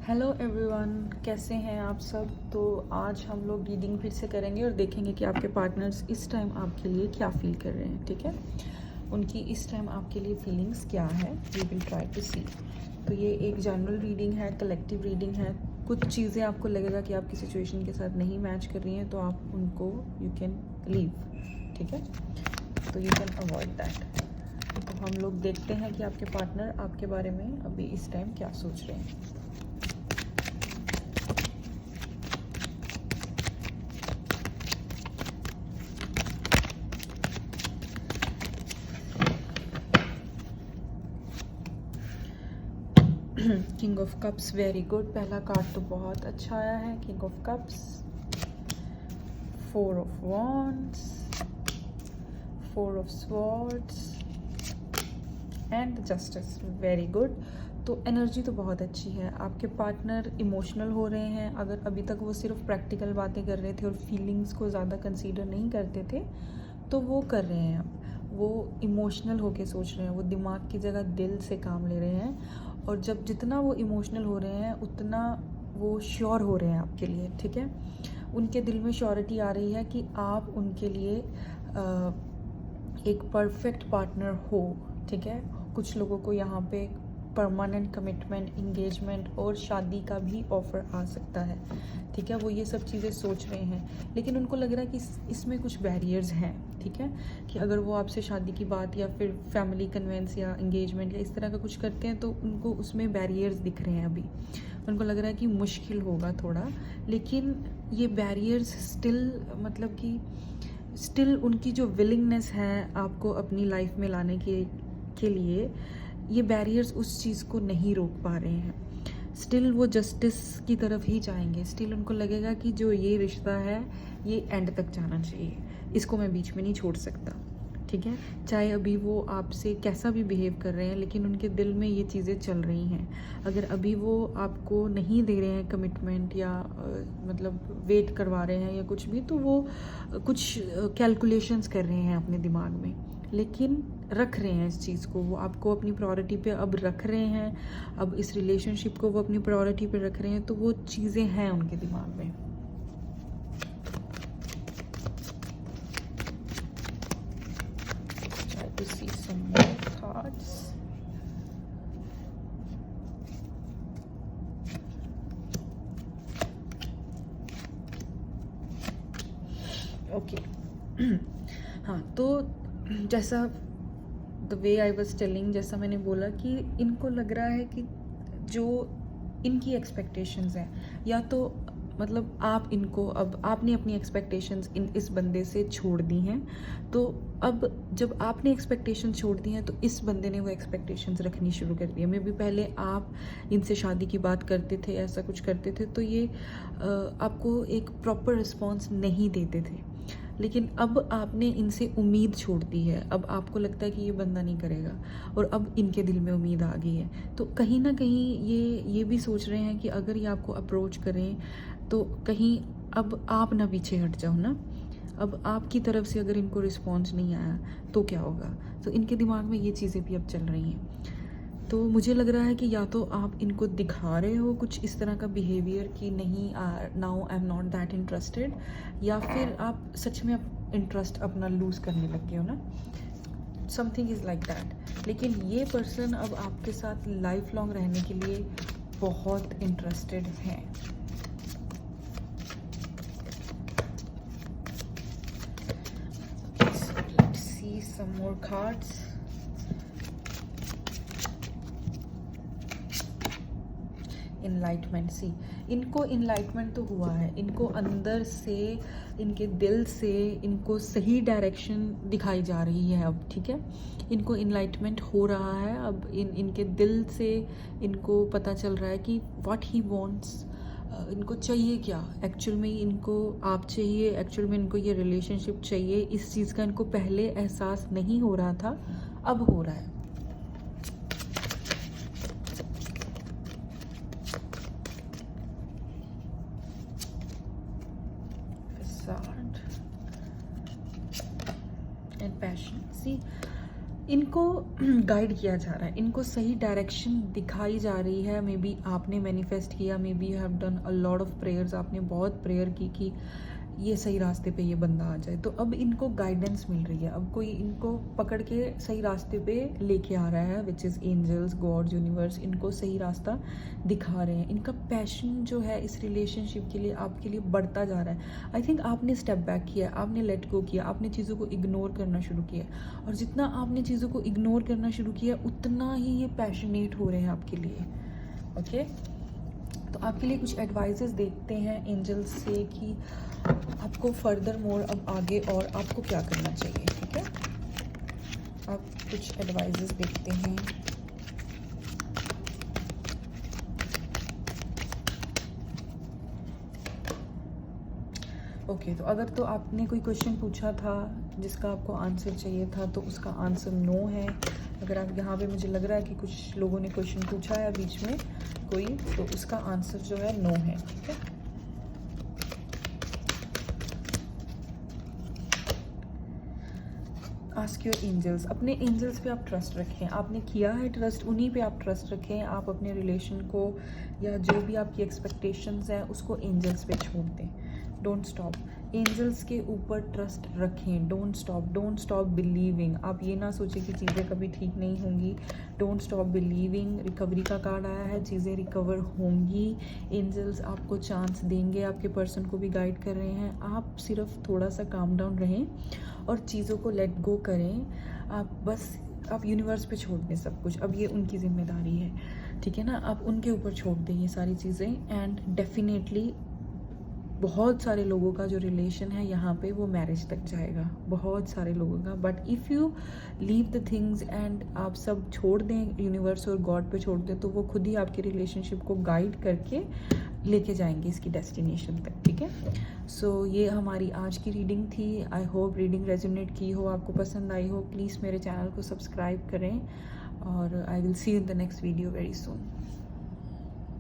Hello everyone, कैसे हैं आप सब। तो आज हम लोग रीडिंग फिर से करेंगे और देखेंगे कि आपके पार्टनर्स इस टाइम आपके लिए क्या फील कर रहे हैं। ठीक है, उनकी इस टाइम आपके लिए फीलिंग्स क्या है, वी विल ट्राई टू सी। तो ये एक जनरल रीडिंग है, कलेक्टिव रीडिंग है। कुछ चीज़ें आपको लगेगा कि आपकी सिचुएशन के साथ नहीं मैच कर रही हैं तो आप उनको यू कैन लीव। ठीक है, तो यू कैन अवॉइड दैट। तो हम लोग देखते हैं कि आपके पार्टनर आपके बारे में अभी इस टाइम क्या सोच रहे हैं। King of cups, very good. पहला कार्ड तो बहुत अच्छा आया है, king of cups, four of wands, four of swords and justice, very good. तो एनर्जी तो बहुत अच्छी है। आपके पार्टनर इमोशनल हो रहे हैं। अगर अभी तक वो सिर्फ प्रैक्टिकल बातें कर रहे थे और फीलिंग्स को ज़्यादा कंसीडर नहीं करते थे तो वो कर रहे हैं। अब वो इमोशनल होके सोच रहे हैं, वो दिमाग की जगह दिल से काम ले रहे हैं। और जब जितना वो इमोशनल हो रहे हैं उतना वो श्योर हो रहे हैं आपके लिए। ठीक है, उनके दिल में श्योरिटी आ रही है कि आप उनके लिए एक परफेक्ट पार्टनर हो। ठीक है, कुछ लोगों को यहाँ पे परमानेंट कमिटमेंट, इंगेजमेंट और शादी का भी ऑफर आ सकता है। ठीक है, वो ये सब चीज़ें सोच रहे हैं, लेकिन उनको लग रहा है कि इसमें कुछ बैरियर्स हैं। ठीक है, कि अगर वो आपसे शादी की बात या फिर फैमिली कन्वेंस या इंगेजमेंट या इस तरह का कुछ करते हैं तो उनको उसमें बैरियर्स दिख रहे हैं। अभी उनको लग रहा है कि मुश्किल होगा थोड़ा, लेकिन ये बैरियर्स स्टिल, मतलब कि स्टिल उनकी जो विलिंगनेस है आपको अपनी लाइफ में लाने के लिए, ये बैरियर्स उस चीज़ को नहीं रोक पा रहे हैं। स्टिल वो जस्टिस की तरफ ही जाएंगे। स्टिल उनको लगेगा कि जो ये रिश्ता है ये एंड तक जाना चाहिए, इसको मैं बीच में नहीं छोड़ सकता। ठीक है, चाहे अभी वो आपसे कैसा भी बिहेव कर रहे हैं, लेकिन उनके दिल में ये चीज़ें चल रही हैं। अगर अभी वो आपको नहीं दे रहे हैं कमिटमेंट या मतलब वेट करवा रहे हैं या कुछ भी, तो वो कुछ कैलकुलेशंस कर रहे हैं अपने दिमाग में, लेकिन रख रहे हैं इस चीज़ को। वो आपको अपनी प्रायोरिटी पे अब रख रहे हैं, अब इस रिलेशनशिप को वो अपनी प्रायोरिटी पे रख रहे हैं, तो वो चीज़ें हैं उनके दिमाग में। Try to see some more cards. Okay. हाँ, तो जैसा the way I was telling, जैसा मैंने बोला कि इनको लग रहा है कि जो इनकी एक्सपेक्टेशंस हैं, या तो मतलब आप इनको, अब आपने अपनी एक्सपेक्टेशंस इस बंदे से छोड़ दी हैं, तो अब जब आपने एक्सपेक्टेशंस छोड़ दी हैं तो इस बंदे ने वो एक्सपेक्टेशंस रखनी शुरू कर दी है। मे बी पहले आप इनसे शादी की बात करते थे, ऐसा कुछ करते थे, तो ये आपको एक प्रॉपर रिस्पॉन्स नहीं देते थे, लेकिन अब आपने इनसे उम्मीद छोड़ दी है। अब आपको लगता है कि ये बंदा नहीं करेगा, और अब इनके दिल में उम्मीद आ गई है। तो कहीं ना कहीं ये भी सोच रहे हैं कि अगर ये आपको अप्रोच करें तो कहीं अब आप ना पीछे हट जाओ ना। अब आपकी तरफ से अगर इनको रिस्पॉन्स नहीं आया तो क्या होगा। तो इनके दिमाग में ये चीज़ें भी अब चल रही हैं। तो मुझे लग रहा है कि या तो आप इनको दिखा रहे हो कुछ इस तरह का बिहेवियर कि नहीं, now I am not that interested, या फिर आप सच में इंटरेस्ट अपना लूज़ करने लग गए हो ना। Something is like that. लेकिन ये पर्सन अब आपके साथ लाइफ लॉन्ग रहने के लिए बहुत इंटरेस्टेड हैं। Let's see some more cards. Enlightenment, see इनको इनलाइटमेंट तो हुआ है। इनको अंदर से, इनके दिल से इनको सही डायरेक्शन दिखाई जा रही है अब। ठीक है, इनको इनलाइटमेंट हो रहा है अब। इनके दिल से इनको पता चल रहा है कि व्हाट ही वांट्स, इनको चाहिए क्या एक्चुअल में। इनको आप चाहिए, एक्चुअल में इनको ये रिलेशनशिप चाहिए। इस चीज़ का इनको पहले एहसास नहीं हो रहा था, अब हो रहा है। एंड पैशन, सी इनको गाइड किया जा रहा है, इनको सही डायरेक्शन दिखाई जा रही है। मे बी आपने मैनिफेस्ट किया, may be you have done a lot of prayers, आपने बहुत प्रेयर की कि ये सही रास्ते पे ये बंदा आ जाए। तो अब इनको गाइडेंस मिल रही है, अब कोई इनको पकड़ के सही रास्ते पे लेके आ रहा है, which is angels, God, universe इनको सही रास्ता दिखा रहे हैं। इनका पैशन जो है इस रिलेशनशिप के लिए आपके लिए बढ़ता जा रहा है। आई थिंक आपने स्टेप बैक किया, आपने लेट गो किया, आपने चीज़ों को इग्नोर करना शुरू किया, और जितना आपने चीज़ों को इग्नोर करना शुरू किया उतना ही ये पैशनेट हो रहे हैं आपके लिए। ओके, तो आपके लिए कुछ एडवाइजेस देखते हैं एंजल्स से कि आपको फर्दर मोर अब आगे और आपको क्या करना चाहिए। ठीक है, आप कुछ एडवाइजेस देखते हैं। ओके, तो अगर तो आपने कोई क्वेश्चन पूछा था जिसका आपको आंसर चाहिए था तो उसका आंसर नो है। अगर आप यहाँ पे मुझे लग रहा है कि कुछ लोगों ने क्वेश्चन पूछा है बीच में कोई, तो उसका आंसर जो है नो है। ठीक है, आस्क योर एंजल्स। अपने एंजल्स पे आप ट्रस्ट रखें, आपने किया है ट्रस्ट, उन्हीं पे आप ट्रस्ट रखें। आप अपने रिलेशन को या जो भी आपकी एक्सपेक्टेशंस हैं उसको एंजल्स पे छोड़ दें। डोंट स्टॉप, एंजल्स के ऊपर ट्रस्ट रखें। Don't stop believing. आप ये ना सोचें कि चीज़ें कभी ठीक नहीं होंगी। Don't stop believing. रिकवरी का कार्ड आया है, चीज़ें रिकवर होंगी। एंजल्स आपको चांस देंगे, आपके पर्सन को भी गाइड कर रहे हैं। आप सिर्फ थोड़ा सा काम डाउन रहें और चीज़ों को लेट गो करें। आप यूनिवर्स पे छोड़ दें सब कुछ, अब ये उनकी जिम्मेदारी है। ठीक है ना, आप उनके ऊपर छोड़ दें ये सारी चीज़ें। एंड डेफिनेटली बहुत सारे लोगों का जो रिलेशन है यहाँ पे वो मैरिज तक जाएगा, बहुत सारे लोगों का। But if you leave the things and आप सब छोड़ दें, यूनिवर्स और गॉड पे छोड़ दें, तो वो खुद ही आपके रिलेशनशिप को गाइड करके लेके जाएंगे इसकी डेस्टिनेशन तक। ठीक है, सो ये हमारी आज की रीडिंग थी। आई होप रीडिंग रेजोनेट की हो, आपको पसंद आई हो। प्लीज़ मेरे चैनल को सब्सक्राइब करें और I will see you in the next video very soon.